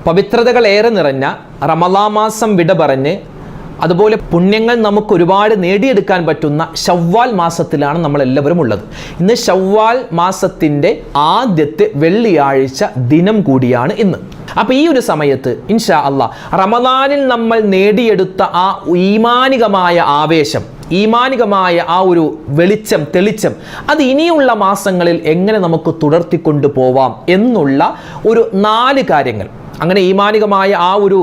പവിത്രതകൾ ഏറെ നിറഞ്ഞ റമളാൻ മാസം വിട പറഞ്ഞ് അതുപോലെ പുണ്യങ്ങൾ നമുക്ക് ഒരുപാട് നേടിയെടുക്കാൻ പറ്റുന്ന ശവ്വാൽ മാസത്തിലാണ് നമ്മളെല്ലാവരും ഉള്ളത്. ഇന്ന് ശവ്വാൽ മാസത്തിൻ്റെ ആദ്യത്തെ വെള്ളിയാഴ്ച ദിനം കൂടിയാണ് ഇന്ന്. അപ്പോൾ ഈ ഒരു സമയത്ത് ഇൻഷാ അല്ലാഹ് റമളാനിൽ നമ്മൾ നേടിയെടുത്ത ആ ഈമാനികമായ ആവേശം, ഈമാനികമായ ആ ഒരു തെളിച്ചം അത് ഇനിയുള്ള മാസങ്ങളിൽ എങ്ങനെ നമുക്ക് തുടർത്തിക്കൊണ്ടു പോവാം എന്നുള്ള ഒരു 4 കാര്യങ്ങൾ, അങ്ങനെ ഈമാനികമായ ആ ഒരു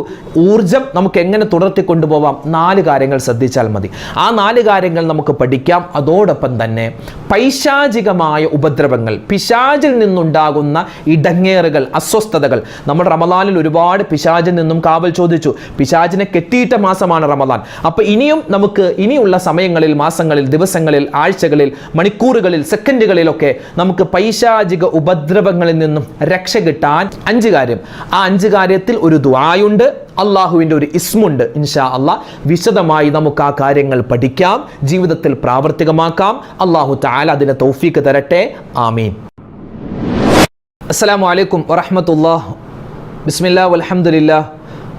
ഊർജം നമുക്ക് എങ്ങനെ തുടർത്തിക്കൊണ്ടുപോകാം, 4 കാര്യങ്ങൾ ശ്രദ്ധിച്ചാൽ മതി. ആ 4 കാര്യങ്ങൾ നമുക്ക് പഠിക്കാം. അതോടൊപ്പം തന്നെ പൈശാചികമായ ഉപദ്രവങ്ങൾ, പിശാചിൽ നിന്നുണ്ടാകുന്ന ഇടങ്ങേറുകൾ, അസ്വസ്ഥതകൾ. നമ്മൾ റമളാനിൽ ഒരുപാട് പിശാചിൽ നിന്നും കാവൽ ചോദിച്ചു. പിശാചിനെ കെട്ടിയിട്ട മാസമാണ് റമളാൻ. അപ്പോൾ ഇനിയും നമുക്ക് ഇനിയുള്ള സമയങ്ങളിൽ, മാസങ്ങളിൽ, ദിവസങ്ങളിൽ, ആഴ്ചകളിൽ, മണിക്കൂറുകളിൽ, സെക്കൻഡുകളിലൊക്കെ നമുക്ക് പൈശാചിക ഉപദ്രവങ്ങളിൽ നിന്നും രക്ഷ കിട്ടാൻ 5 കാര്യം. ആ 5 കാര്യത്തിൽ ഒരു ദുആയുണ്ട്, അള്ളാഹുവിൻ്റെ ഒരു ഇസ്മുണ്ട്. ഇൻഷാ അല്ലാഹ് വിശദമായി നമുക്ക് ആ കാര്യങ്ങൾ പഠിക്കാം, ജീവിതത്തിൽ പ്രാവർത്തികമാക്കാം. അല്ലാഹു തആല അതിന് തൗഫീഖ് തരട്ടെ. ആമീൻ. അസ്സലാമു അലൈക്കും വറഹ്മത്തുള്ളാഹി. ബിസ്മില്ലാഹി വൽഹംദുലില്ലാഹ്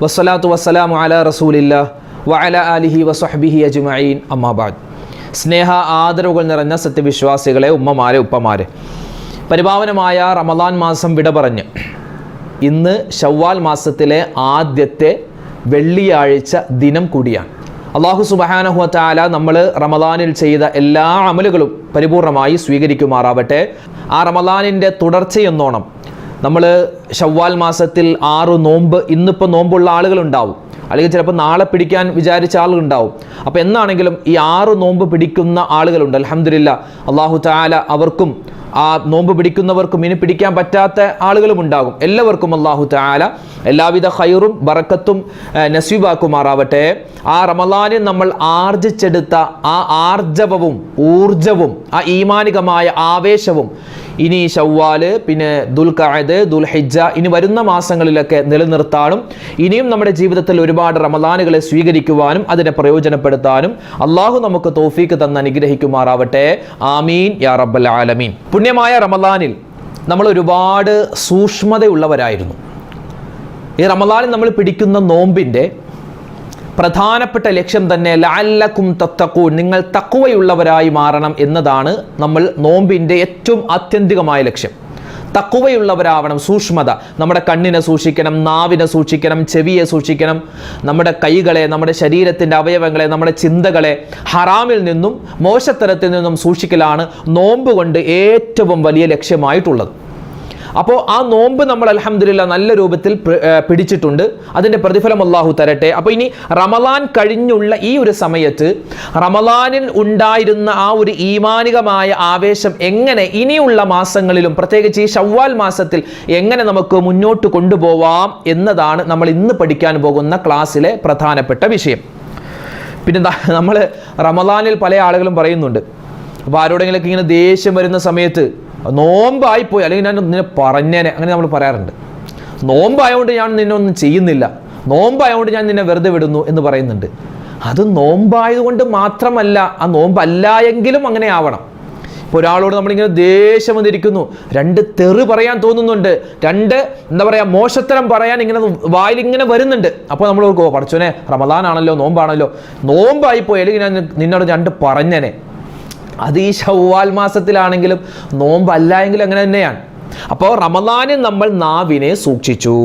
വസ്സലാത്തു വസ്സലാമു അലാ റസൂലില്ലാഹ് വഅലാ ആലിഹി വസ്വഹ്ബിഹി അജ്മഈൻ. അമ്മാ ബഅദ്. സ്നേഹ ആദരവുകൾ നിറഞ്ഞ സത്യവിശ്വാസികളെ, ഉമ്മമാരെ, ഉപ്പമാരെ, പരിപാവനമായ റമളാൻ മാസം വിട പറഞ്ഞ് ഇന്ന് ശവ്വാൽ മാസത്തിലെ ആദ്യത്തെ വെള്ളിയാഴ്ച ദിനം കൂടിയാണ്. അല്ലാഹു സുബ്ഹാനഹു വ തആല നമ്മൾ റമളാനിൽ ചെയ്ത എല്ലാ അമലുകളും പരിപൂർണമായി സ്വീകരിക്കുമാറാവട്ടെ. ആ റമളാനിൻ്റെ തുടർച്ചയെന്നോണം നമ്മൾ ശവ്വാൽ മാസത്തിൽ 6 നോമ്പ്, ഇന്നിപ്പോൾ നോമ്പുള്ള ആളുകളുണ്ടാവും, അല്ലെങ്കിൽ ചിലപ്പോൾ നാളെ പിടിക്കാൻ വിചാരിച്ച ആളുകളുണ്ടാവും. അപ്പോൾ എന്നാണെങ്കിലും ഈ 6 നോമ്പ് പിടിക്കുന്ന ആളുകളുണ്ട്. അൽഹംദുലില്ലാ, അല്ലാഹു തആല അവർക്കും ആ നോമ്പ് പിടിക്കുന്നവർക്കും ഇനി പിടിക്കാൻ പറ്റാത്ത ആളുകളും ഉണ്ടാകും. എല്ലാവർക്കും അല്ലാഹു തആല എല്ലാവിധ ഖൈറും ബറക്കത്തും നസീബാക്കുമാറാവട്ടെ. ആ റമളാനിൽ നമ്മൾ ആർജിച്ചെടുത്ത ആ ആർജവവും ഊർജവും ആ ഈമാനികമായ ആവേശവും ഇനി ശവ്വാല്, പിന്നെ ദുൽഖഅദ്, ദുൽഹിജ്ജ, ഇനി വരുന്ന മാസങ്ങളിലൊക്കെ നിലനിർത്താനും ഇനിയും നമ്മുടെ ജീവിതത്തിൽ ഒരുപാട് റമളാനുകളെ സ്വീകരിക്കുവാനും അതിനെ പ്രയോജനപ്പെടുത്താനും അള്ളാഹു നമുക്ക് തൗഫീഖ് തന്ന് അനുഗ്രഹിക്കുമാറാവട്ടെ. ആമീൻ യാ റബ്ബൽ ആലമീൻ. പുണ്യമായ റമളാനിൽ നമ്മൾ ഒരുപാട് സൂക്ഷ്മതയുള്ളവരായിരുന്നു. ഈ റമളാനിൽ നമ്മൾ പിടിക്കുന്ന നോമ്പിൻ്റെ പ്രധാനപ്പെട്ട ലക്ഷ്യം തന്നെ ലഅല്ലക്കും തത്തഖൂൻ, നിങ്ങൾ തഖ്വയുള്ളവരായി മാറണം എന്നതാണ് നമ്മൾ നോമ്പിൻ്റെ ഏറ്റവും ആത്യന്തികമായ ലക്ഷ്യം. തഖ്വയുള്ളവരാവണം. സൂക്ഷ്മത, നമ്മുടെ കണ്ണിനെ സൂക്ഷിക്കണം, നാവിനെ സൂക്ഷിക്കണം, ചെവിയെ സൂക്ഷിക്കണം, നമ്മുടെ കൈകളെ, നമ്മുടെ ശരീരത്തിൻ്റെ അവയവങ്ങളെ, നമ്മുടെ ചിന്തകളെ ഹറാമിൽ നിന്നും മോശത്തരത്തിൽ നിന്നും സൂക്ഷിക്കലാണ് നോമ്പ് കൊണ്ട് ഏറ്റവും വലിയ ലക്ഷ്യമായിട്ടുള്ളത്. അപ്പോൾ ആ നോമ്പ് നമ്മൾ അൽഹംദുലില്ലാ നല്ല രൂപത്തിൽ പിടിച്ചിട്ടുണ്ട്. അതിൻ്റെ പ്രതിഫലം അല്ലാഹു തരട്ടെ. അപ്പോൾ ഇനി റമളാൻ കഴിഞ്ഞുള്ള ഈ ഒരു സമയത്ത് റമളാനിൽ ഉണ്ടായിരുന്ന ആ ഒരു ഈമാനികമായ ആവേശം എങ്ങനെ ഇനിയുള്ള മാസങ്ങളിലും, പ്രത്യേകിച്ച് ഈ ശവ്വാൽ മാസത്തിൽ എങ്ങനെ നമുക്ക് മുന്നോട്ട് കൊണ്ടുപോവാം എന്നതാണ് നമ്മൾ ഇന്ന് പഠിക്കാൻ പോകുന്ന ക്ലാസ്സിലെ പ്രധാനപ്പെട്ട വിഷയം. പിന്നെ നമ്മൾ റമളാനിൽ പല ആളുകളും പറയുന്നുണ്ട്, അപ്പോൾ ആരോടെങ്കിലൊക്കെ ഇങ്ങനെ ദേഷ്യം വരുന്ന സമയത്ത് നോമ്പായിപ്പോയി, അല്ലെങ്കിൽ ഞാൻ നിന്നെ പറഞ്ഞേനെ, അങ്ങനെ നമ്മൾ പറയാറുണ്ട്. നോമ്പായതുകൊണ്ട് ഞാൻ നിന്നെ ഒന്നും ചെയ്യുന്നില്ല, നോമ്പായതുകൊണ്ട് ഞാൻ നിന്നെ വെറുതെ വിടുന്നു എന്ന് പറയുന്നുണ്ട്. അത് നോമ്പായതുകൊണ്ട് മാത്രമല്ല, ആ നോമ്പല്ല എങ്കിലും അങ്ങനെ ആവണം. ഇപ്പോൾ ഒരാളോട് നമ്മളിങ്ങനെ ദേഷ്യം വന്നിരിക്കുന്നു, 2 തെറി പറയാൻ തോന്നുന്നുണ്ട്, 2 എന്താ പറയുക മോശത്തരം പറയാൻ ഇങ്ങനെ വായിലിങ്ങനെ വരുന്നുണ്ട്. അപ്പോൾ നമ്മൾ ഓർക്കും, പഠിച്ചോനെ റമളാനാണല്ലോ, നോമ്പാണല്ലോ, നോമ്പായിപ്പോയി, അല്ലെങ്കിൽ ഞാൻ നിന്നോട് 2 പറഞ്ഞേനെ. അത് ഈ ശവ്വാൽ മാസത്തിലാണെങ്കിലും നോമ്പല്ല എങ്കിലും അങ്ങനെ തന്നെയാണ്. അപ്പോൾ റമളാനിൽ നമ്മൾ നാവിനെ സൂക്ഷിച്ചു,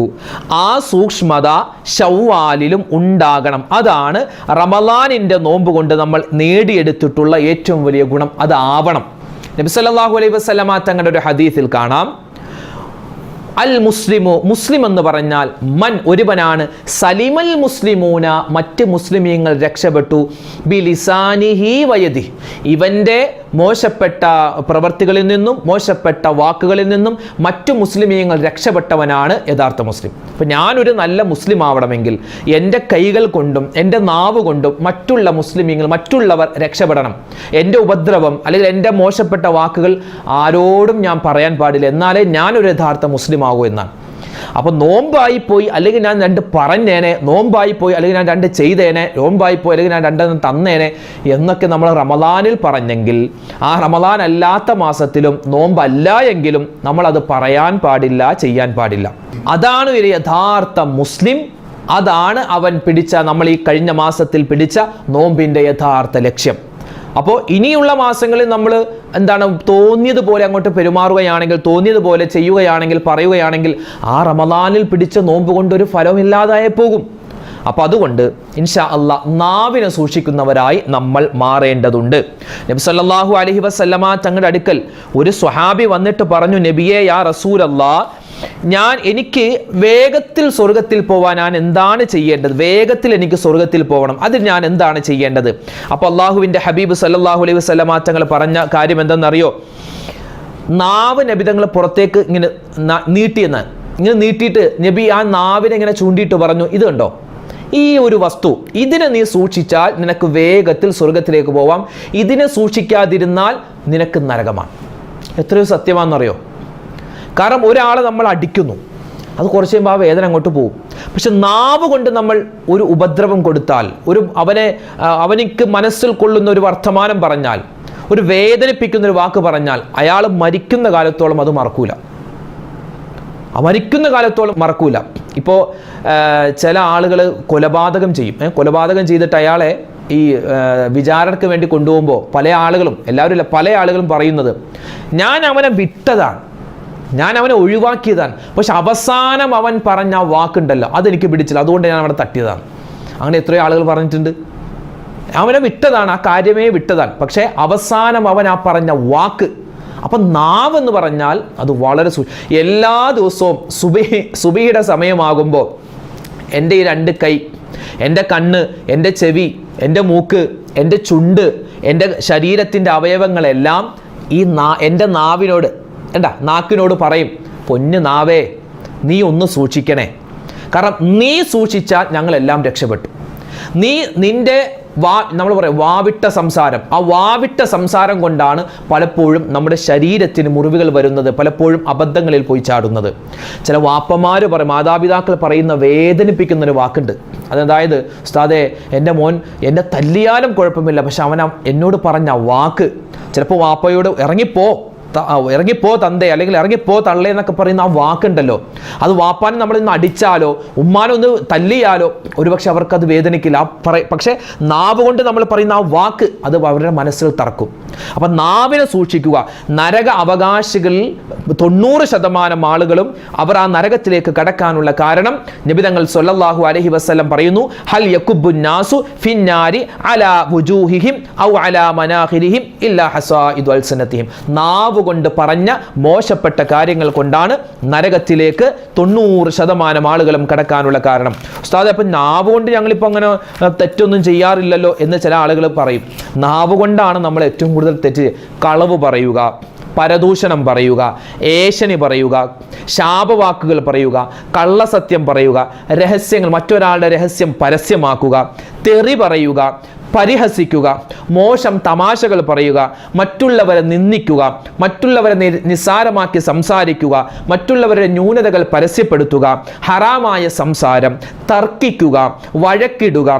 ആ സൂക്ഷ്മത ശവ്വാലിലും ഉണ്ടാകണം. അതാണ് റമളാനിൻ്റെ നോമ്പ് കൊണ്ട് നമ്മൾ നേടിയെടുത്തിട്ടുള്ള ഏറ്റവും വലിയ ഗുണം. അതാവണം. നബി സല്ലല്ലാഹു അലൈഹി വസല്ലമ തങ്ങളുടെ ഒരു ഹദീസിൽ കാണാം, അൽ മുസ്ലിമു, മുസ്ലിം എന്ന് പറഞ്ഞാൽ മൻ, ഒരുവനാണ്, സലിമൽ മുസ്ലിമൂന, മറ്റ് മുസ്ലിമീങ്ങൾ രക്ഷപ്പെട്ടു, ബിലിസാനിഹി വയദിഹി, ഇവൻ്റെ മോശപ്പെട്ട പ്രവർത്തികളിൽ നിന്നും മോശപ്പെട്ട വാക്കുകളിൽ നിന്നും മറ്റു മുസ്ലിമീങ്ങൾ രക്ഷപ്പെട്ടവനാണ് യഥാർത്ഥ മുസ്ലിം. അപ്പം ഞാനൊരു നല്ല മുസ്ലിം ആവണമെങ്കിൽ എൻ്റെ കൈകൾ കൊണ്ടും എൻ്റെ നാവ് കൊണ്ടും മറ്റുള്ള മുസ്ലിമീങ്ങൾ, മറ്റുള്ളവർ രക്ഷപ്പെടണം. എൻ്റെ ഉപദ്രവം അല്ലെങ്കിൽ എൻ്റെ മോശപ്പെട്ട വാക്കുകൾ ആരോടും ഞാൻ പറയാൻ പാടില്ല, എന്നാലേ ഞാനൊരു യഥാർത്ഥ മുസ്ലിം ആകൂ എന്നാണ്. അപ്പോൾ നോമ്പായിപ്പോയി, അല്ലെങ്കിൽ ഞാൻ 2 പറഞ്ഞേനെ, നോമ്പായിപ്പോയി, അല്ലെങ്കിൽ ഞാൻ 2 ചെയ്തേനെ, നോമ്പായിപ്പോയി, അല്ലെങ്കിൽ ഞാൻ 2 തന്നേനെ എന്നൊക്കെ നമ്മൾ റമദാനിൽ പറഞ്ഞെങ്കിൽ ആ റമദാൻ അല്ലാത്ത മാസത്തിലും നോമ്പല്ല എങ്കിലും നമ്മളത് പറയാൻ പാടില്ല, ചെയ്യാൻ പാടില്ല. അതാണ് ഒരു യഥാർത്ഥ മുസ്ലിം. അതാണ് അവൻ പിടിച്ച, നമ്മൾ ഈ കഴിഞ്ഞ മാസത്തിൽ പിടിച്ച നോമ്പിൻ്റെ യഥാർത്ഥ ലക്ഷ്യം. അപ്പോൾ ഇനിയുള്ള മാസങ്ങളിൽ നമ്മൾ തോന്നിയതുപോലെ അങ്ങോട്ട് പെരുമാറുകയാണെങ്കിൽ, തോന്നിയതുപോലെ ചെയ്യുകയാണെങ്കിൽ, പറയുകയാണെങ്കിൽ ആ റമദാനിൽ പിടിച്ച നോമ്പ് കൊണ്ടൊരു ഫലമില്ലാതായി പോകും. അപ്പോൾ അതുകൊണ്ട് ഇൻഷാ അല്ലാഹ് നാവിനെ സൂക്ഷിക്കുന്നവരായി നമ്മൾ മാറേണ്ടതുണ്ട്. നബി സല്ലല്ലാഹു അലൈഹി വസല്ലമ തങ്ങളുടെ അടുക്കൽ ഒരു സ്വഹാബി വന്നിട്ട് പറഞ്ഞു, നബിയേ യാ റസൂലല്ലാഹ്, എനിക്ക് വേഗത്തിൽ സ്വർഗത്തിൽ പോവാൻ ഞാൻ എന്താണ് ചെയ്യേണ്ടത്? വേഗത്തിൽ എനിക്ക് സ്വർഗത്തിൽ പോകണം, അതിന് ഞാൻ എന്താണ് ചെയ്യേണ്ടത്? അപ്പോൾ അള്ളാഹുവിൻ്റെ ഹബീബ് സല്ലല്ലാഹു അലൈഹി വസല്ലമ തങ്ങൾ പറഞ്ഞ കാര്യം എന്തെന്നറിയോ? നാവ് നബി തങ്ങൾ പുറത്തേക്ക് ഇങ്ങനെ നീട്ടിയിട്ട് നബി ആ നാവിനെ ഇങ്ങനെ ചൂണ്ടിയിട്ട് പറഞ്ഞു, ഇത് കണ്ടോ, ഈ ഒരു വസ്തു, ഇതിനെ നീ സൂക്ഷിച്ചാൽ നിനക്ക് വേഗത്തിൽ സ്വർഗത്തിലേക്ക് പോവാം, ഇതിനെ സൂക്ഷിക്കാതിരുന്നാൽ നിനക്ക് നരകമാണ്. എത്രയോ സത്യമാണെന്നറിയോ? കാരണം ഒരാളെ നമ്മൾ അടിക്കുന്നു, അത് കുറച്ച് കഴിയുമ്പോൾ ആ വേദന അങ്ങോട്ട് പോകും. പക്ഷെ നാവ് കൊണ്ട് നമ്മൾ ഒരു ഉപദ്രവം കൊടുത്താൽ, അവനിക്ക് മനസ്സിൽ കൊള്ളുന്ന ഒരു വർത്തമാനം പറഞ്ഞാൽ, ഒരു വേദനിപ്പിക്കുന്ന ഒരു വാക്ക് പറഞ്ഞാൽ, അയാൾ മരിക്കുന്ന കാലത്തോളം അത് മറക്കൂല. ഇപ്പോൾ ചില ആളുകൾ കൊലപാതകം ചെയ്യും. കൊലപാതകം ചെയ്തിട്ട് അയാളെ ഈ വിചാരണയ്ക്ക് വേണ്ടി കൊണ്ടുപോകുമ്പോൾ പല ആളുകളും പറയുന്നത്, ഞാൻ അവനെ വിട്ടതാണ്, ഞാൻ അവനെ ഒഴിവാക്കിയതാണ്, പക്ഷെ അവസാനം അവൻ പറഞ്ഞ ആ വാക്കുണ്ടല്ലോ അതെനിക്ക് പിടിച്ചില്ല, അതുകൊണ്ട് ഞാൻ അവനെ തട്ടിയതാണ്. അങ്ങനെ എത്രയോ ആളുകൾ പറഞ്ഞിട്ടുണ്ട്. അവനെ വിട്ടതാണ്, ആ കാര്യമേ വിട്ടതാണ്, പക്ഷേ അവസാനം അവൻ ആ പറഞ്ഞ വാക്ക്. അപ്പം നാവ് എന്ന് പറഞ്ഞാൽ അത് വളരെ എല്ലാ ദിവസവും സുബഹിയുടെ സമയമാകുമ്പോൾ എൻ്റെ ഈ 2 കൈ, എൻ്റെ കണ്ണ്, എൻ്റെ ചെവി, എൻ്റെ മൂക്ക്, എൻ്റെ ചുണ്ട്, എൻ്റെ ശരീരത്തിൻ്റെ അവയവങ്ങളെല്ലാം എൻ്റെ നാക്കിനോട് പറയും, പൊന്ന് നാവേ നീ ഒന്ന് സൂക്ഷിക്കണേ. കാരണം നീ സൂക്ഷിച്ചാൽ ഞങ്ങളെല്ലാം രക്ഷപ്പെട്ടു. നിന്റെ നമ്മൾ പറയും വാവിട്ട സംസാരം, ആ വാവിട്ട സംസാരം കൊണ്ടാണ് പലപ്പോഴും നമ്മുടെ ശരീരത്തിന് മുറിവുകൾ വരുന്നത്, പലപ്പോഴും അബദ്ധങ്ങളിൽ പോയി ചാടുന്നത്. ചില വാപ്പമാർ മാതാപിതാക്കൾ പറയുന്ന വേദനിപ്പിക്കുന്നൊരു വാക്കുണ്ട്. അതായത്, ഉസ്താദേ എൻ്റെ മോൻ എന്നെ തല്ലിയാലും കുഴപ്പമില്ല, പക്ഷെ അവൻ എന്നോട് പറഞ്ഞ വാക്ക്, ചിലപ്പോൾ വാപ്പയോട് ഇറങ്ങിപ്പോ തന്തേ, അല്ലെങ്കിൽ ഇറങ്ങിപ്പോ തള്ളേ എന്നൊക്കെ പറയുന്ന ആ വാക്കുണ്ടല്ലോ, അത് വാപ്പാനെ നമ്മളിന്ന് അടിച്ചാലോ ഉമ്മാനൊന്ന് തല്ലിയാലോ ഒരുപക്ഷെ അവർക്കത് വേദനിക്കില്ല. പക്ഷെ നാവ് കൊണ്ട് നമ്മൾ പറയുന്ന ആ വാക്ക് അത് അവരുടെ മനസ്സിൽ തറക്കും. അപ്പം നാവിനെ സൂക്ഷിക്കുക. നരക അവകാശികളിൽ 90% ആളുകളും അവർ ആ നരകത്തിലേക്ക് കടക്കാനുള്ള കാരണം നബി തങ്ങൾ സ്വല്ലല്ലാഹു അലൈഹി വസല്ലം പറയുന്നു, ഹൽ യകുബ്ബുൻ നാസു ഫിന്നാരി അലാ വുജൂഹിഹിം ഔ അലാ മനാഖിരിഹിം ഇല്ലാ ഹസായിദു അൽസനതിഹിം. നാവ് കൊണ്ട് പറഞ്ഞ മോശപ്പെട്ട കാര്യങ്ങൾ കൊണ്ടാണ് നരകത്തിലേക്ക് 90% ആളുകളും കടക്കാനുള്ള കാരണം. ഉസ്താദ്, അപ്പം നാവ് കൊണ്ട് ഞങ്ങളിപ്പോൾ അങ്ങനെ തെറ്റൊന്നും ചെയ്യാറില്ലല്ലോ എന്ന് ചില ആളുകൾ പറയും. നാവ് കൊണ്ടാണ് നമ്മൾ ഏറ്റവും കൂടുതൽ തെറ്റ്. കളവ് പറയുക, പരദൂഷണം പറയുക, ഏഷണി പറയുക, ശാപവാക്കുകൾ പറയുക, കള്ളസത്യം പറയുക, മറ്റൊരാളുടെ രഹസ്യം പരസ്യമാക്കുക, തെറി പറയുക, പരിഹസിക്കുക, മോശം തമാശകൾ പറയുക, മറ്റുള്ളവരെ നിന്ദിക്കുക, മറ്റുള്ളവരെ നിസ്സാരമാക്കി സംസാരിക്കുക, മറ്റുള്ളവരുടെ ന്യൂനതകൾ പരസ്യപ്പെടുത്തുക, ഹറാമായ സംസാരം, തർക്കിക്കുക, വഴക്കിടുക,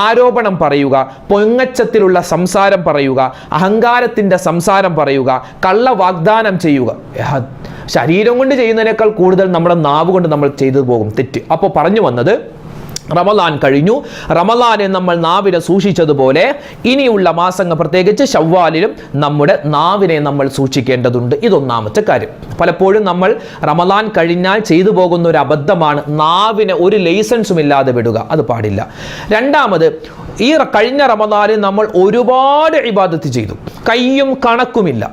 ആരോപണം പറയുക, പൊങ്ങച്ചത്തിലുള്ള സംസാരം പറയുക, അഹങ്കാരത്തിൻ്റെ സംസാരം പറയുക, കള്ള വാഗ്ദാനം ചെയ്യുക. ശരീരം കൊണ്ട് ചെയ്യുന്നതിനേക്കാൾ കൂടുതൽ നമ്മുടെ നാവ് കൊണ്ട് നമ്മൾ ചെയ്തു പോകും തെറ്റ്. അപ്പോൾ പറഞ്ഞു വന്നത്, റമദാൻ കഴിഞ്ഞു. റമദാനെ നമ്മൾ നാവിനെ സൂക്ഷിച്ചതുപോലെ ഇനിയുള്ള മാസങ്ങൾ, പ്രത്യേകിച്ച് ശവ്വാലിലും നമ്മുടെ നാവിനെ നമ്മൾ സൂക്ഷിക്കേണ്ടതുണ്ട്. ഇതൊന്നാമത്തെ കാര്യം. പലപ്പോഴും നമ്മൾ റമദാൻ കഴിഞ്ഞാൽ ചെയ്തു പോകുന്ന ഒരു അബദ്ധമാണ് നാവിനെ ഒരു ലൈസൻസും ഇല്ലാതെ വിടുക. അത് പാടില്ല. രണ്ടാമത്, ഈ കഴിഞ്ഞ റമദാനിൽ നമ്മൾ ഒരുപാട് ഇബാദത്ത് ചെയ്തു, കയ്യും കണക്കുമില്ല.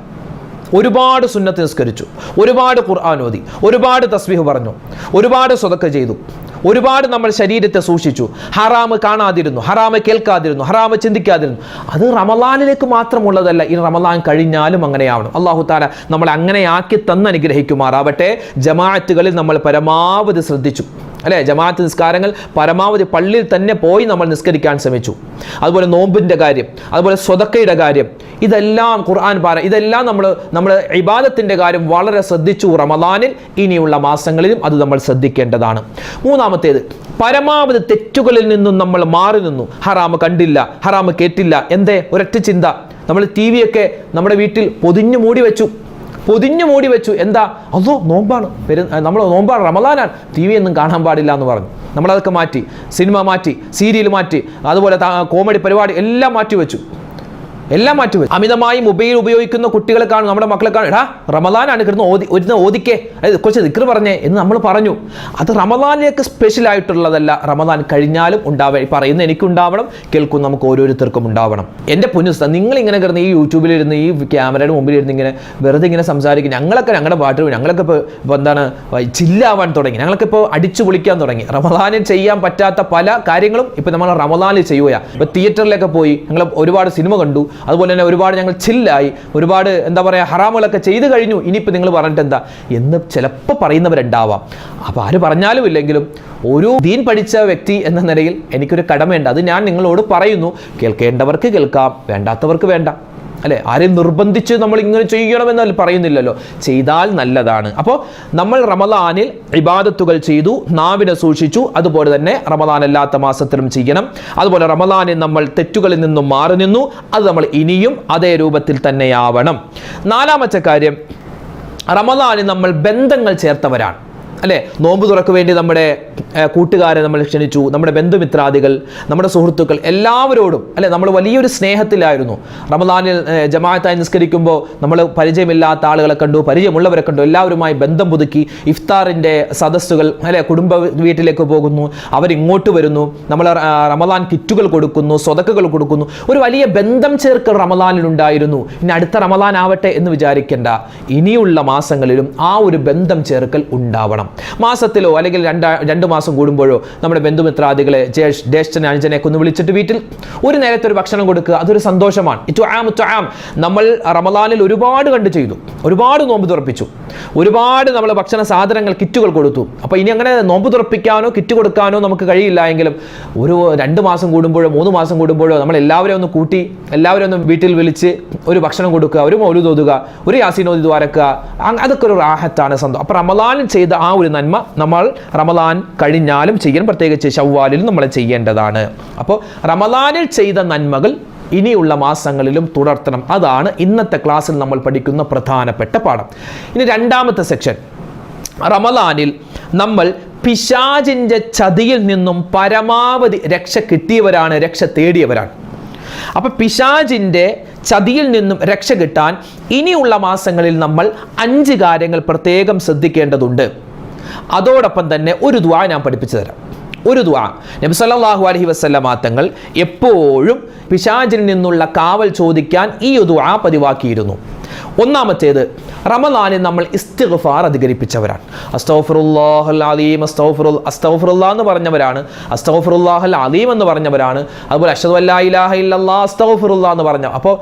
ഒരുപാട് സുന്നത്ത് നിസ്കരിച്ചു, ഒരുപാട് ഖുർആൻ ഓതി, ഒരുപാട് തസ്ബീഹ് പറഞ്ഞു, ഒരുപാട് സ്വതക്ക ചെയ്തു, ഒരുപാട് നമ്മൾ ശരീരത്തെ സൂക്ഷിച്ചു, ഹറാമ് കാണാതിരുന്നു, ഹറാമ് കേൾക്കാതിരുന്നു, ഹറാമ് ചിന്തിക്കാതിരുന്നു. അത് റമദാനിലേക്ക് മാത്രമുള്ളതല്ല, ഈ റമദാൻ കഴിഞ്ഞാലും അങ്ങനെയാവണം. അല്ലാഹു തആല നമ്മളെ അങ്ങനെയാക്കി തന്ന് അനുഗ്രഹിക്കുമാറാവട്ടെ. ജമാഅത്തുകളിൽ നമ്മൾ പരമാവധി ശ്രദ്ധിച്ചു. അല്ലേ? ജമാഅത്ത് നിസ്കാരങ്ങൾ പരമാവധി പള്ളിയിൽ തന്നെ പോയി നമ്മൾ നിസ്കരിക്കാൻ ശ്രമിച്ചു. അതുപോലെ നോമ്പിൻ്റെ കാര്യം, അതുപോലെ സ്വതക്കയുടെ കാര്യം, ഇതെല്ലാം ഖുർആൻ ഇതെല്ലാം നമ്മൾ ഇബാദത്തിൻ്റെ കാര്യം വളരെ ശ്രദ്ധിച്ചു. റമദാനിൽ ഇനിയുള്ള മാസങ്ങളിലും അത് നമ്മൾ ശ്രദ്ധിക്കേണ്ടതാണ്. മൂന്നാമത്തേത്, പരമാവധി തെറ്റുകളിൽ നിന്നും നമ്മൾ മാറി നിന്നു. ഹറാമ് കണ്ടില്ല, ഹറാമ് കേട്ടില്ല. എന്തേ? ഒരൊറ്റ ചിന്ത. നമ്മൾ ടി വിയൊക്കെ നമ്മുടെ വീട്ടിൽ പൊതിഞ്ഞു മൂടി വെച്ചു. എന്താ? അതോ നോമ്പാണ്, നമ്മൾ നോമ്പാണ്, റമദാനാണ്, ടി വി ഒന്നും കാണാൻ പാടില്ല എന്ന് പറഞ്ഞു. നമ്മളതൊക്കെ മാറ്റി, സിനിമ മാറ്റി, സീരിയൽ മാറ്റി, അതുപോലെ കോമഡി പരിപാടി എല്ലാം മാറ്റി വെച്ചു. അമിതമായി മൊബൈൽ ഉപയോഗിക്കുന്ന കുട്ടികളെ കാണും, നമ്മുടെ മക്കളെ കാണും. എടാ റമദാനാണ്, കിടന്ന് ഓദിക്കേ, കുറച്ച് ദിക്ർ പറഞ്ഞേ എന്ന് നമ്മൾ പറഞ്ഞു. അത് റമദാനിലേക്ക് സ്പെഷ്യൽ ആയിട്ടുള്ളതല്ല, റമദാൻ കഴിഞ്ഞാലും പറയുന്ന എനിക്കുണ്ടാവണം, കേൾക്കും നമുക്ക് ഓരോരുത്തർക്കും ഉണ്ടാവണം. എൻ്റെ പൊന്നുസ്ത, നിങ്ങളിങ്ങനെ കിടന്ന് ഈ യൂട്യൂബിലിരുന്ന് ഈ ക്യാമറയുടെ മുമ്പിലിരുന്ന് ഇങ്ങനെ വെറുതെ ഇങ്ങനെ സംസാരിക്കും. ഞങ്ങളുടെ പാട്ട് ഞങ്ങളൊക്കെ ഇപ്പോൾ എന്താണ് ചില്ലാവാൻ തുടങ്ങി, ഞങ്ങളൊക്കെ ഇപ്പോൾ അടിച്ചു പൊളിക്കാൻ തുടങ്ങി. റമദാനിൽ ചെയ്യാൻ പറ്റാത്ത പല കാര്യങ്ങളും ഇപ്പോൾ നമ്മൾ റമദാനിൽ ചെയ്യുകയാണ്. ഇപ്പോൾ തിയേറ്ററിലൊക്കെ പോയി ഞങ്ങൾ ഒരുപാട് സിനിമ കണ്ടു, അതുപോലെ തന്നെ ഒരുപാട് ഞങ്ങൾ ചില്ലായി, ഒരുപാട് എന്താ പറയുക ഹറാമുകളൊക്കെ ചെയ്തു കഴിഞ്ഞു, ഇനിയിപ്പോൾ നിങ്ങൾ പറഞ്ഞിട്ട് എന്താ എന്ന് ചിലപ്പോൾ പറയുന്നവരുണ്ടാവാം. അപ്പോൾ ആര് പറഞ്ഞാലും ഇല്ലെങ്കിലും ഒരു ദീൻ പഠിച്ച വ്യക്തി എന്ന നിലയിൽ എനിക്കൊരു കടമയുണ്ട്. അത് ഞാൻ നിങ്ങളോട് പറയുന്നു. കേൾക്കേണ്ടവർക്ക് കേൾക്കാം, വേണ്ടാത്തവർക്ക് വേണ്ട, അല്ലേ? ആരെയും നിർബന്ധിച്ച് നമ്മൾ ഇങ്ങനെ ചെയ്യണമെന്നല്ല പറയുന്നില്ലല്ലോ, ചെയ്താൽ നല്ലതാണ്. അപ്പോൾ നമ്മൾ റമദാനിൽ ഇബാദത്തുകൾ ചെയ്തു, നാവിനെ സൂക്ഷിച്ചു, അതുപോലെ തന്നെ റമദാൻ അല്ലാത്ത മാസത്തിലും ചെയ്യണം. അതുപോലെ റമദാനിൽ നമ്മൾ തെറ്റുകളിൽ നിന്നും മാറി നിന്നു, അത് നമ്മൾ ഇനിയും അതേ രൂപത്തിൽ തന്നെയാവണം. നാലാമത്തെ കാര്യം, റമദാനിൽ നമ്മൾ ബന്ധങ്ങൾ ചേർത്തവരാണ്, അല്ലേ? നോമ്പ് തുറക്ക് വേണ്ടി നമ്മുടെ കൂട്ടുകാരെ നമ്മൾ ക്ഷണിച്ചു, നമ്മുടെ ബന്ധുമിത്രാദികൾ, നമ്മുടെ സുഹൃത്തുക്കൾ എല്ലാവരോടും, അല്ലേ? നമ്മൾ വലിയൊരു സ്നേഹത്തിലായിരുന്നു. റമദാനിൽ ജമാഅത്തായി നിസ്കരിക്കുമ്പോൾ നമ്മൾ പരിചയമില്ലാത്ത ആളുകളെ കണ്ടു, പരിചയമുള്ളവരെ കണ്ടു, എല്ലാവരുമായി ബന്ധം പുതുക്കി. ഇഫ്താറിൻ്റെ സദസ്സുകൾ, അല്ലേ? കുടുംബ വീട്ടിലേക്ക് പോകുന്നു, അവരിങ്ങോട്ട് വരുന്നു, നമ്മൾ റമദാൻ കിറ്റുകൾ കൊടുക്കുന്നു, സ്വതക്കുകൾ കൊടുക്കുന്നു. ഒരു വലിയ ബന്ധം ചേർക്കൽ റമദാനിലുണ്ടായിരുന്നു. ഇനി അടുത്ത റമദാൻ ആവട്ടെ എന്ന് വിചാരിക്കേണ്ട, ഇനിയുള്ള മാസങ്ങളിലും ആ ഒരു ബന്ധം ചേർക്കൽ ഉണ്ടാവണം. മാസത്തിലോ അല്ലെങ്കിൽ രണ്ടു മാസം കൂടുമ്പോഴോ നമ്മുടെ ബന്ധുമിത്രാദികളെ, ജ്യേഷ്ഠനെ, അനുജനെയൊക്കെ ഒന്ന് വിളിച്ചിട്ട് വീട്ടിൽ ഒരു നേരത്തെ ഒരു ഭക്ഷണം കൊടുക്കുക, അതൊരു സന്തോഷമാണ്. നമ്മൾ റമദാനിൽ ഒരുപാട് ചെയ്തു, ഒരുപാട് നോമ്പ് തുറപ്പിച്ചു, ഒരുപാട് നമ്മൾ ഭക്ഷണ സാധനങ്ങൾ, കിറ്റുകൾ കൊടുത്തു. അപ്പോൾ ഇനി അങ്ങനെ നോമ്പ് തുറപ്പിക്കാനോ കിറ്റ് കൊടുക്കാനോ നമുക്ക് കഴിയില്ല എങ്കിലും ഒരു 2 മാസം കൂടുമ്പോഴോ 3 മാസം കൂടുമ്പോഴോ നമ്മൾ എല്ലാവരെയും ഒന്ന് കൂട്ടി, എല്ലാവരും ഒന്ന് വീട്ടിൽ വിളിച്ച് ഒരു ഭക്ഷണം കൊടുക്കുക, ഒരു മൗലൂദ് ഓതുക, ഒരു യാസീൻ ഓതി ദ്വാരക്കുക, അതൊക്കെ ഒരു റാഹത്താണ്, സന്തോഷം. അപ്പോൾ റമദാനിൽ ചെയ്ത ആ ഒരു നന്മ നമ്മൾ റമദാൻ കഴിഞ്ഞാലും ചെയ്യണം, പ്രത്യേകിച്ച് ശവ്വാലിലും നമ്മൾ ചെയ്യേണ്ടതാണ്. അപ്പോൾ റമദാനിൽ ചെയ്ത നന്മകൾ ഇനിയുള്ള മാസങ്ങളിലും തുടർത്തണം. അതാണ് ഇന്നത്തെ ക്ലാസ്സിൽ നമ്മൾ പഠിക്കുന്ന പ്രധാനപ്പെട്ട പാഠം. ഇനി രണ്ടാമത്തെ സെക്ഷൻ, റമദാനിൽ നമ്മൾ പിശാചിൻ്റെ ചതിയിൽ നിന്നും പരമാവധി രക്ഷ കിട്ടിയവരാണ്, രക്ഷ തേടിയവരാണ്. അപ്പോൾ പിശാചിൻ്റെ ചതിയിൽ നിന്നും രക്ഷ കിട്ടാൻ ഇനിയുള്ള മാസങ്ങളിൽ നമ്മൾ 5 കാര്യങ്ങൾ പ്രത്യേകം ശ്രദ്ധിക്കേണ്ടതുണ്ട്. അതോടൊപ്പം തന്നെ ഒരു ദുആ ഞാൻ പഠിപ്പിച്ചു തരാം. ഒരു ദുആ നബി സല്ലല്ലാഹു അലൈഹി വസല്ലമ തങ്ങൾ എപ്പോഴും പിശാചിൽ നിന്നുള്ള കാവൽ ചോദിക്കാൻ ഈ ദുആ പതിവാക്കിയിരുന്നു. ഒന്നാമത്തേത്, റമദാനിൽ നമ്മൾ ഇസ്തിഗ്ഫാർ അധികരിപ്പിച്ചവരാണ്. അസ്തഗ്ഫിറുല്ലാഹൽ അലീം, അസ്തഗ്ഫിറുല്ലാഹ് എന്ന് പറഞ്ഞവരാണ്, അസ്തഗ്ഫിറുല്ലാഹൽ അലീം എന്ന് പറഞ്ഞവരാണ്, അതുപോലെ അശ്ഹദു അല്ലാ ഇലാഹ ഇല്ലല്ലാഹ് അസ്തഗ്ഫിറുല്ലാഹ് എന്ന് പറഞ്ഞ. അപ്പോൾ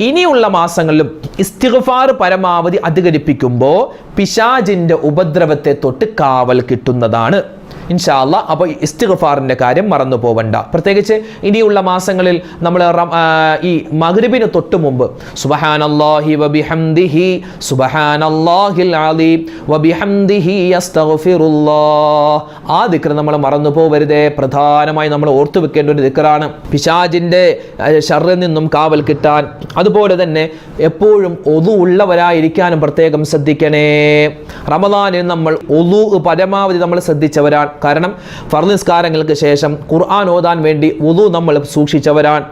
ഇനിയുള്ള മാസങ്ങളിലും ഇസ്തിഗ്ഫാർ പരമാവധി അധികരിപ്പിക്കുമ്പോൾ പിശാചിൻ്റെ ഉപദ്രവത്തെ തൊട്ട് കാവൽ കിട്ടുന്നതാണ് ഇൻഷാ അല്ലാഹ്. അപ്പോൾ ഇസ്തിഗ്ഫാറിൻ്റെ കാര്യം മറന്നു പോവണ്ട. പ്രത്യേകിച്ച് ഇനിയുള്ള മാസങ്ങളിൽ നമ്മൾ ഈ മഗ്രിബിന് തൊട്ട് മുമ്പ് സുബ്ഹാനല്ലാഹി വബിഹംദിഹി സുബ്ഹാനല്ലാഹിൽ അലീം വബിഹംദിഹി അസ്തഗ്ഫിറുല്ലാഹ്, ആ ദിക്ർ നമ്മൾ മറന്നു പോവരുതേ. പ്രധാനമായി നമ്മൾ ഓർത്തു വെക്കേണ്ട ഒരു ദിക്റാണ്, പിശാചിൻ്റെ ശർറിൽ നിന്നും കാവൽ കിട്ടാൻ. അതുപോലെ തന്നെ എപ്പോഴും ഒളു ഉള്ളവരായിരിക്കാനും പ്രത്യേകം ശ്രദ്ധിക്കണേ. റമദാനിൽ നമ്മൾ ഒളു പരമാവധി നമ്മൾ ശ്രദ്ധിച്ചവരാണ്. കാരണം ഫർള് നിസ്കാരങ്ങൾക്ക് ശേഷം ഖുർആൻ ഓതാൻ വേണ്ടി വുളു നമ്മൾ സൂക്ഷിച്ചവരാണ്.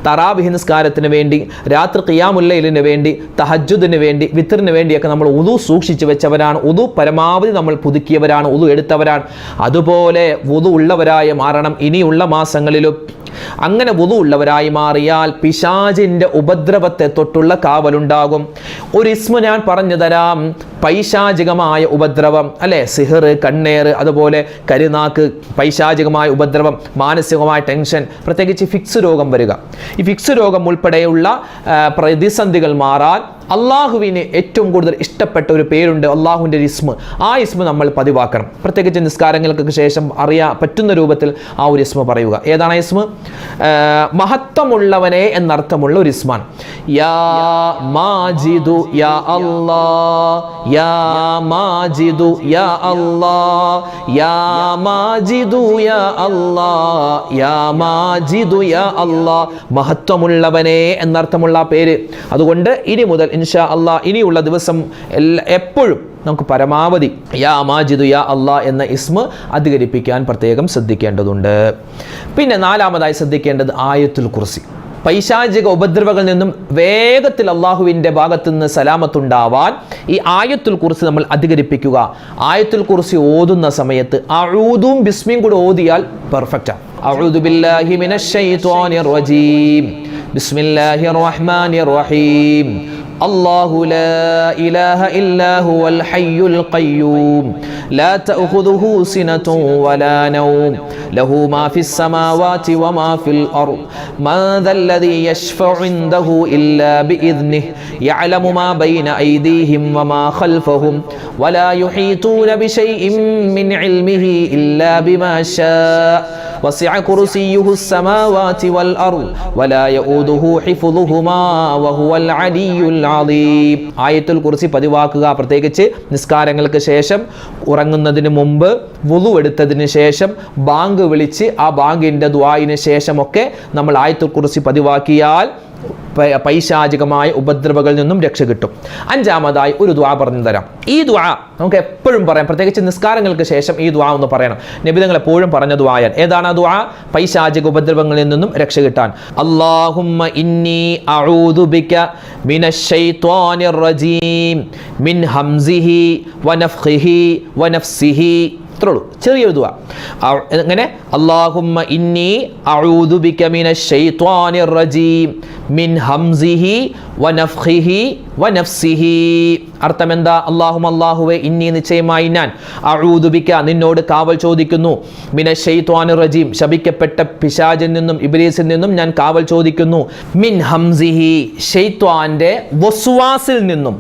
തറാവിഹ് നിസ്കാരത്തിന് വേണ്ടി, രാത്രി ഖിയാമുൽ ലൈലിന് വേണ്ടി, തഹജ്ജുദിന് വേണ്ടി, വിത്റിന് വേണ്ടിയൊക്കെ നമ്മൾ വുളു സൂക്ഷിച്ചു വെച്ചവരാണ്. വുളു പരമാവധി നമ്മൾ പുതുക്കിയവരാണ്, വുളു എടുത്തവരാണ്. അതുപോലെ വുളു ഉള്ളവരായി മാറണം ഇനിയുള്ള മാസങ്ങളിലും. അങ്ങനെ വുളു ഉള്ളവരായി മാറിയാൽ പിശാചിൻ്റെ ഉപദ്രവത്തെ തൊട്ടുള്ള കാവലുണ്ടാകും. ഒരു ഇസ്മു ഞാൻ പറഞ്ഞു തരാം, പൈശാചികമായ ഉപദ്രവം, അല്ലേ? സിഹർ, കണ്ണേറ്, അതുപോലെ കരുനാക്ക്, പൈശാചികമായ ഉപദ്രവം, മാനസികമായ ടെൻഷൻ, പ്രത്യേകിച്ച് ഫിക്സ് രോഗം വരിക. ഈ ഫിക്സ് രോഗം ഉൾപ്പെടെയുള്ള പ്രതിസന്ധികൾ മാറാൻ അള്ളാഹുവിന് ഏറ്റവും കൂടുതൽ ഇഷ്ടപ്പെട്ട ഒരു പേരുണ്ട്, അള്ളാഹുവിൻ്റെ ഒരു ഇസ്മ. ആ ഇസ്മ നമ്മൾ പതിവാക്കണം. പ്രത്യേകിച്ച് നിസ്കാരങ്ങൾക്ക് ശേഷം പറ്റുന്ന രൂപത്തിൽ ആ ഒരു ഇസ്മ പറയുക. ഏതാണ് ആ ഇസ്മ? മഹത്വമുള്ളവനെ എന്നർത്ഥമുള്ള ഒരു ഇസ്മാണ്. യാ മാജിദു യാ അല്ലാഹ്, യാ മാജിദു യാ അല്ലാഹ്, യാ മാജിദു യാ അല്ലാഹ്, യാ മാജിദു യാ അല്ലാഹ്. മഹത്വമുള്ളവനെ എന്നർത്ഥമുള്ള പേര്. അതുകൊണ്ട് ഇനി മുതൽ ഇൻഷാ അല്ലാഹ് ഇനിയുള്ള ദിവസം എപ്പോഴും നമുക്ക് പരമാവധി യാ മാജിദു യാ അല്ലാഹ് എന്ന ഇസ്മ അധികരിപ്പിക്കാൻ പ്രത്യേകം ശ്രദ്ധിക്കേണ്ടതുണ്ട്. പിന്നെ നാലാമതായി ശ്രദ്ധിക്കേണ്ടത് ആയത്തുൽ കുർസി. പൈശാചിക ഉപദ്രവങ്ങളിൽ നിന്നും വേഗത്തിൽ അള്ളാഹുവിൻ്റെ ഭാഗത്തു നിന്ന് സലാമത്തുണ്ടാവാൻ ഈ ആയത്തുൽ കുർസി നമ്മൾ അധികരിപ്പിക്കുക. ആയത്തുൽ കുർസി ഓതുന്ന സമയത്ത് അഊദും ബിസ്മിയും കൂടെ ഓതിയാൽ പെർഫെക്റ്റാണ്. അഊദു ബില്ലാഹി മിനശ് ശൈത്വാനിർ റജീം, ബിസ്മില്ലാഹിർ റഹ്മാനിർ റഹീം, الله لا إله إلا هو الحي القيوم لا تأخذه سنة ولا نوم له ما في السماوات وما في الأرض من ذا الذي يشفع عنده إلا بإذنه يعلم ما بين أيديهم وما خلفهم ولا يحيطون بشيء من علمه إلا بما شاء وسع كرسيه السماوات والأرض ولا يؤوده حفظهما وهو العلي العظيم. ആയത്തുൽ കുർസി പതിവാക്കുക. പ്രത്യേകിച്ച് നിസ്കാരങ്ങൾക്ക് ശേഷം, ഉറങ്ങുന്നതിന് മുമ്പ്, വുളു എടുത്തതിന് ശേഷം, ബാങ്ക് വിളിച്ച് ആ ബാങ്കിൻ്റെ ദുആയിന് ശേഷമൊക്കെ നമ്മൾ ആയത്തുൽ കുർസി പതിവാക്കിയാൽ പൈശാചികമായ ഉപദ്രവങ്ങളിൽ നിന്നും രക്ഷ കിട്ടും. അഞ്ചാമതായി ഒരു ദുആ പറഞ്ഞു തരാം. ഈ ദുആ നമുക്ക് എപ്പോഴും പറയാം. പ്രത്യേകിച്ച് നിസ്കാരങ്ങൾക്ക് ശേഷം ഈ ദുആ ഒന്ന് പറയണം. നബി തങ്ങൾ എപ്പോഴും പറഞ്ഞ ദുആയാണ്. ഏതാണ് ആ ദുആ? പൈശാചിക ഉപദ്രവങ്ങളിൽ നിന്നും രക്ഷ കിട്ടാൻ. അല്ലാഹുമ്മ ഇന്നി അഊദു ബിക മിനശ് ശൈത്വാനിർ റജീം മിൻ ഹംസിഹി വനഫ്ഖിഹി വനഫ്സിഹി. ഇത്രയുള്ളൂ, ചെറിയൊരു ദുആ. അങ്ങനെ അല്ലാഹുമ്മ ഇന്നി അഊദു ബിക മിനശ് ശൈത്വാനിർ റജീം മിൻ ഹംസിഹി വനഫ്ഖിഹി വനഫ്സിഹി. അർത്ഥം എന്താ? അല്ലാഹുവേ, ഇന്നി നിശ്ചയമായി ഞാൻ, അഊദു ബിക നിന്നോട് കാവൽ ചോദിക്കുന്നു, മിനശ് ശൈത്വാനിർ റജീം ശപിക്കപ്പെട്ട പിശാചിൽ നിന്നും ഇബ്ലീസിൽ നിന്നും ഞാൻ കാവൽ ചോദിക്കുന്നു, മിൻ ഹംസിഹി ശൈത്വാന്റെ വസ്വാസിൽ നിന്നും.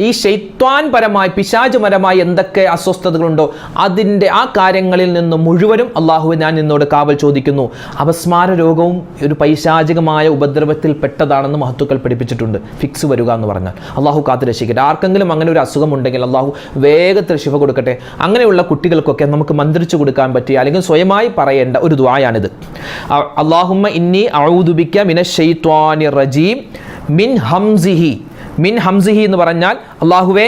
ഈ ശൈത്വാൻ പരമായി, പിശാചുപരമായി എന്തൊക്കെ അസ്വസ്ഥതകളുണ്ടോ അതിൻ്റെ ആ കാര്യങ്ങളിൽ നിന്നും മുഴുവനും അള്ളാഹുവെ ഞാൻ നിന്നോട് കാവൽ ചോദിക്കുന്നു. അപസ്മാര രോഗവും ഒരു പൈശാചികമായ ഉപദ്രവത്തിൽ പെട്ടതാണെന്ന് മഹത്തുക്കൾ പഠിപ്പിച്ചിട്ടുണ്ട്. ഫിക്സ് വരിക എന്ന് പറഞ്ഞാൽ അള്ളാഹു കാത്തു രക്ഷിക്കട്ടെ. ആർക്കെങ്കിലും അങ്ങനെ ഒരു അസുഖമുണ്ടെങ്കിൽ അള്ളാഹു വേഗത്തിൽ ശിഫ കൊടുക്കട്ടെ. അങ്ങനെയുള്ള കുട്ടികൾക്കൊക്കെ നമുക്ക് മന്ത്രിച്ചു കൊടുക്കാൻ പറ്റിയ അല്ലെങ്കിൽ സ്വയമായി പറയേണ്ട ഒരു ദുആയാണിത്. അല്ലാഹുമ്മ ഇന്നി അഊദു ബിക മിനശ് ശൈത്വാനിർ റജീം മിൻ ഹംസിഹി. മിൻ ഹംസിഹി എന്ന് പറഞ്ഞാൽ അള്ളാഹുവേ,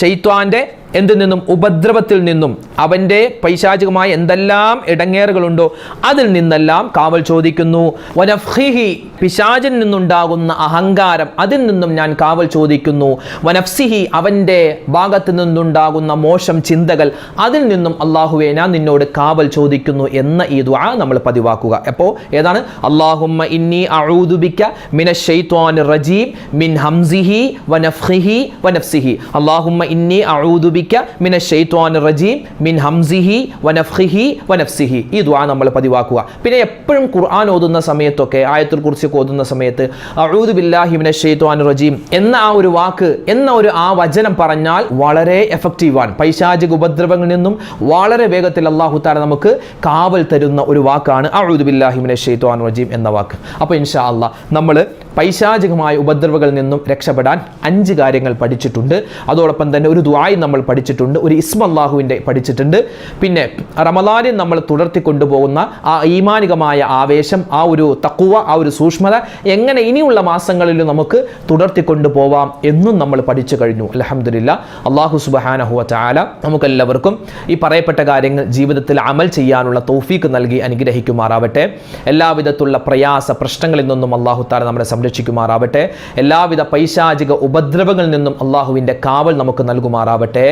ശൈത്വാന്റെ എന്തിൽ നിന്നും? ഉപദ്രവത്തിൽ നിന്നും, അവൻ്റെ പൈശാചികമായ എന്തെല്ലാം ഇടങ്ങേറുകളുണ്ടോ അതിൽ നിന്നെല്ലാം കാവൽ ചോദിക്കുന്നു. വനഫ്ഖിഹി പിശാചിൽ നിന്നുണ്ടാകുന്ന അഹങ്കാരം, അതിൽ നിന്നും ഞാൻ കാവൽ ചോദിക്കുന്നു. വനഫ്സിഹി അവൻ്റെ ഭാഗത്ത് നിന്നുണ്ടാകുന്ന മോശം ചിന്തകൾ, അതിൽ നിന്നും അള്ളാഹുവേ ഞാൻ നിന്നോട് കാവൽ ചോദിക്കുന്നു എന്ന ഈ ദുആ നമ്മൾ പതിവാക്കുക. അപ്പോൾ ഏതാണ്? അല്ലാഹുമ്മ ഇന്നി അഊദു ബിക മിനശ് ശൈത്വാനിർ റജീം മിൻ ഹംസിഹി വനഫ്ഖിഹി വനഫ്സിഹി. അല്ലാഹുമ്മ ഇന്നി അഊദു ബിക മിനശ് ശൈത്വാനിർ റജീം മിൻ ഹംസിഹി വനഫ്ഖിഹി വനഫ്സിഹി. ഈ ദുആ നമ്മൾ പതിവാക്കുക. പിന്നെ എപ്പോഴും ഖുർആൻ ഓതുന്ന സമയത്തൊക്കെ, ആയത്തുൽ കുർസി ഓതുന്ന സമയത്ത് അഊദു ബില്ലാഹി മിനശ് ശൈത്വാനിർ റജീം എന്ന ആ ഒരു വാക്ക്, എന്ന ആ വചനം പറഞ്ഞാൽ വളരെ എഫക്റ്റീവാണ്. പൈശാചിക ഉപദ്രവങ്ങളിൽ നിന്നും വളരെ വേഗത്തിൽ അല്ലാഹു തആല നമുക്ക് കാവൽ തരുന്ന ഒരു വാക്കാണ് അഊദു ബില്ലാഹി മിനശ് ശൈത്വാനിർ റജീം എന്ന വാക്ക്. അപ്പോൾ ഇൻഷാ അല്ലാഹ് നമ്മൾ പൈശാചികമായ ഉപദ്രവങ്ങളിൽ നിന്നും രക്ഷപ്പെടാൻ 5 കാര്യങ്ങൾ പഠിച്ചിട്ടുണ്ട്. അതോടൊപ്പം തന്നെ ഒരു ദുആയും നമ്മൾ പഠിച്ചിട്ടുണ്ട്, ഒരു ഇസ്മ അല്ലാഹുവിൻ്റെ പഠിച്ചിട്ടുണ്ട്. പിന്നെ റമളാനിൽ നമ്മൾ തുടർത്തിക്കൊണ്ടുപോകുന്ന ആ ഈമാനികമായ ആവേശം, ആ ഒരു തഖ്വ, ആ ഒരു സൂക്ഷ്മത എങ്ങനെ ഇനിയുള്ള മാസങ്ങളിലും നമുക്ക് തുടർത്തിക്കൊണ്ടുപോവാം എന്നും നമ്മൾ പഠിച്ചു കഴിഞ്ഞു. അൽഹംദുലില്ലാ. അല്ലാഹു സുബ്ഹാനഹു വ തആല നമുക്കെല്ലാവർക്കും ഈ പറയപ്പെട്ട കാര്യങ്ങൾ ജീവിതത്തിൽ അമൽ ചെയ്യാനുള്ള തൗഫീക്ക് നൽകി അനുഗ്രഹിക്കുമാറാവട്ടെ. എല്ലാവിധത്തിലുള്ള പ്രയാസ പ്രശ്നങ്ങളിൽ നിന്നും അല്ലാഹു തആല നമ്മളെ സംരക്ഷിക്കുമാറാവട്ടെ. എല്ലാവിധ പൈശാചിക ഉപദ്രവങ്ങളിൽ നിന്നും അള്ളാഹുവിൻ്റെ കാവൽ നമുക്ക് നൽകുമാറാവട്ടെ.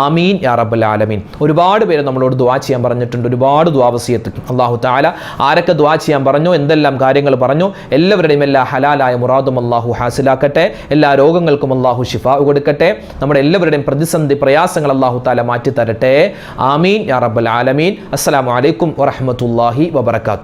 ആമീൻ യാ റബ്ബൽ ആലമീൻ. ഒരുപാട് പേര് നമ്മളോട് ദുആ ചെയ്യാൻ പറഞ്ഞിട്ടുണ്ട്, ഒരുപാട് ദുആ വസിയത്ത്. അല്ലാഹു തആല ആരൊക്കെ ദുആ ചെയ്യാൻ പറഞ്ഞോ, എന്തെല്ലാം കാര്യങ്ങൾ പറഞ്ഞോ, എല്ലാവരുടെയും എല്ലാ ഹലാലായ മുറാദും അല്ലാഹു ഹാസിലാക്കട്ടെ. എല്ലാ രോഗങ്ങൾക്കും അല്ലാഹു ശിഫാ കൊടുക്കട്ടെ. നമ്മുടെ എല്ലാവരുടെയും പ്രതിസന്ധി പ്രയാസങ്ങൾ അല്ലാഹു തആല മാറ്റി തരട്ടെ. ആമീൻ യാ റബ്ബൽ ആലമീൻ. അസ്സലാമു അലൈക്കും വറഹ്മത്തുള്ളാഹി വബറകാതുഹു.